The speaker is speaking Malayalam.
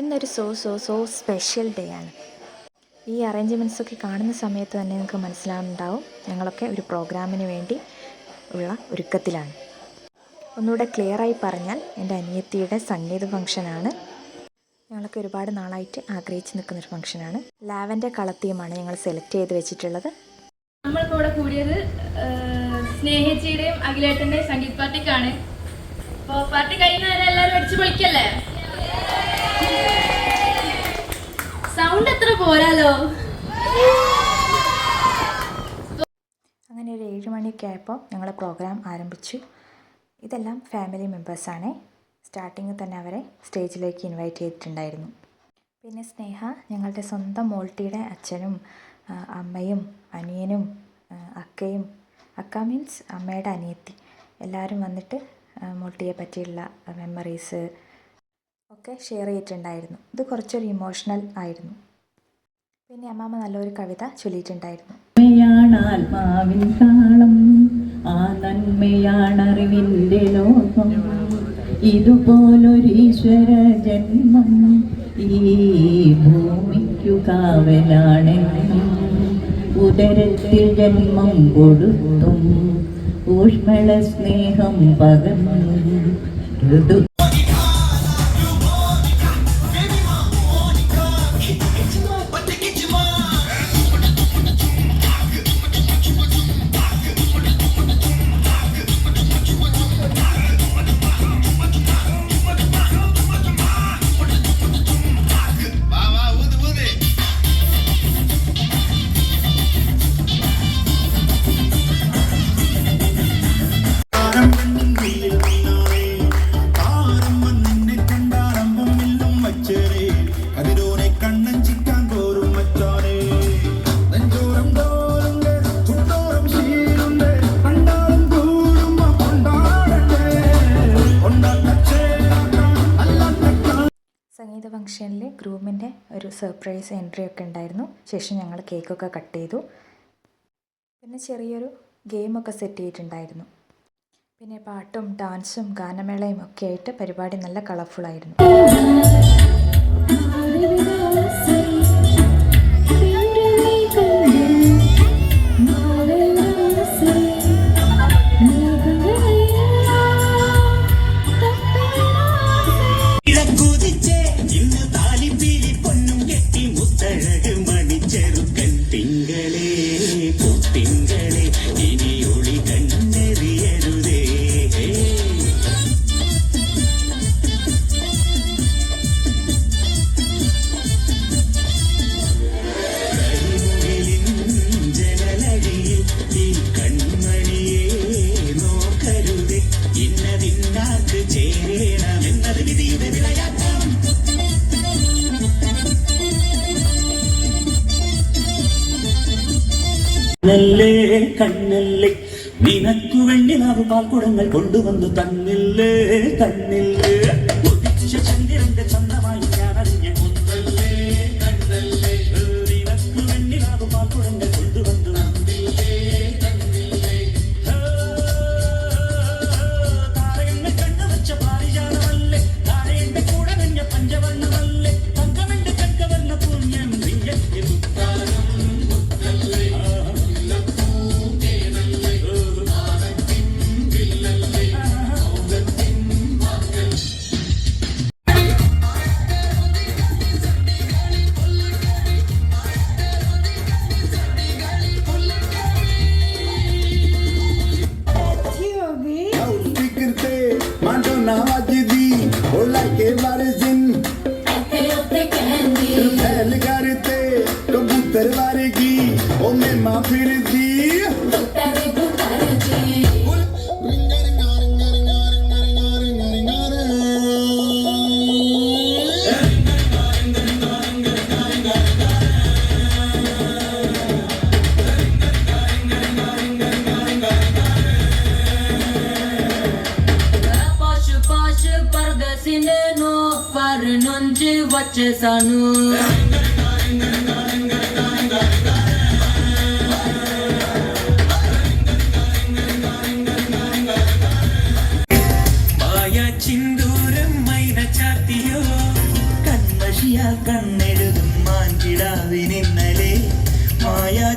ഇന്നൊരു സോ സ്പെഷ്യൽ ഡേ ആണ്. ഈ അറേഞ്ച്മെൻറ്റ്സൊക്കെ കാണുന്ന സമയത്ത് തന്നെ നിങ്ങൾക്ക് മനസ്സിലാവുന്നുണ്ടാവും ഞങ്ങളൊക്കെ ഒരു പ്രോഗ്രാമിന് വേണ്ടി ഉള്ള ഒരുക്കത്തിലാണ്. ഒന്നുകൂടെ ക്ലിയറായി പറഞ്ഞാൽ എൻ്റെ അനിയത്തിയുടെ സംഗീത ഫംഗ്ഷനാണ്. ഞങ്ങളൊക്കെ ഒരുപാട് നാളായിട്ട് ആഗ്രഹിച്ച് നിൽക്കുന്നൊരു ഫംഗ്ഷനാണ്. ലാവൻഡർ കളർ തീമാണ് ഞങ്ങൾ സെലക്ട് ചെയ്ത് വെച്ചിട്ടുള്ളത്. നമ്മളിപ്പോൾ ഇവിടെ കൂടിയത് സ്നേഹിച്ചിയുടെയും അഖിലേട്ടൻ്റെയും സംഗീത് പാർട്ടിക്കാണ്. അപ്പോൾ പാർട്ടി കഴിയുന്നവരെ എല്ലാവരും അടിച്ചു പൊളിക്കല്ലേ? സൗണ്ട് എത്ര പോരാലോ. അങ്ങനെ ഒരു 7 മണിയൊക്കെ ആയപ്പോൾ ഞങ്ങൾ പ്രോഗ്രാം ആരംഭിച്ചു. ഇതെല്ലാം ഫാമിലി മെമ്പേഴ്സാണ്. സ്റ്റാർട്ടിങ്ങിൽ തന്നെ അവരെ സ്റ്റേജിലേക്ക് ഇൻവൈറ്റ് ചെയ്തിട്ടുണ്ടായിരുന്നു. പിന്നെ സ്നേഹ ഞങ്ങളുടെ സ്വന്തം മോൾട്ടിയുടെ അച്ഛനും അമ്മയും അനിയനും അക്കയും, അക്ക മീൻസ് അമ്മയുടെ അനിയത്തി, എല്ലാവരും വന്നിട്ട് മോൾട്ടിയെ പറ്റിയുള്ള മെമ്മറീസ് ഒക്കെ ഷെയർ ചെയ്തിട്ടുണ്ടായിരുന്നു. ഇത് കുറച്ചൊരു ഇമോഷണൽ ആയിരുന്നു. പിന്നെ അമ്മാമ്മ നല്ലൊരു കവിത ചൊല്ലിയിട്ടുണ്ടായിരുന്നു. ആത്മാവിൻ താളം, ആ നന്മയാണറിവിൻ്റെ ലോകം, ഇതുപോലൊരീശ്വര ജന്മം ഈ ഭൂമിക്കു കാവലാണെന്നും, ഉദരത്തിൽ ജന്മം കൊടുത്തും ഊഷ്മള സ്നേഹം പകർന്നു സംഗീത ഫംഗ്ഷനിൽ ഗ്രൂമിൻ്റെ ഒരു സർപ്രൈസ് എൻട്രി ഒക്കെ ഉണ്ടായിരുന്നു. ശേഷം ഞങ്ങൾ കേക്കൊക്കെ കട്ട് ചെയ്തു. പിന്നെ ചെറിയൊരു ഗെയിമൊക്കെ സെറ്റ് ചെയ്തിട്ടുണ്ടായിരുന്നു. പിന്നെ പാട്ടും ഡാൻസും ഗാനമേളയും ഒക്കെ ആയിട്ട് പരിപാടി നല്ല കളർഫുള്ളായിരുന്നു. നല്ലേ കണ്ണല്ലേ നിനക്കു വേണ്ടി പാൽക്കുടങ്ങൾ കൊണ്ടുവന്നു തന്നില്ലേ തന്നില്ലേ, ഉദിച്ച ചന്ദ്രന്റെ ചന്തമായി ഞാൻ അറിഞ്ഞ ഒന്നല്ലേ കണ്ണല്ലേ, നിനക്കു വേണ്ടി പാൽക്കുടങ്ങൾ കൊണ്ടുവന്നു തന്നില്ലേ തന്നില്ലേ, താരകങ്ങൾ കണ്ണുവച്ച പാരിജാതമല്ലേ, താരയുടെ കൂടെ നഞ്ഞ പഞ്ചവർണ്ണമല്ലേ, തങ്കമെന്റെ കൽക്കവർണ്ണ പുണ്യം നിന്റെ മുത്താരം മുത്തല്ലേ. వచ్చేసాను. మాయా చిందూరం మైన చాతియో కన్మ കണ്ണെഴുതും മാൻകിടാവിനിന്നലെ മായാ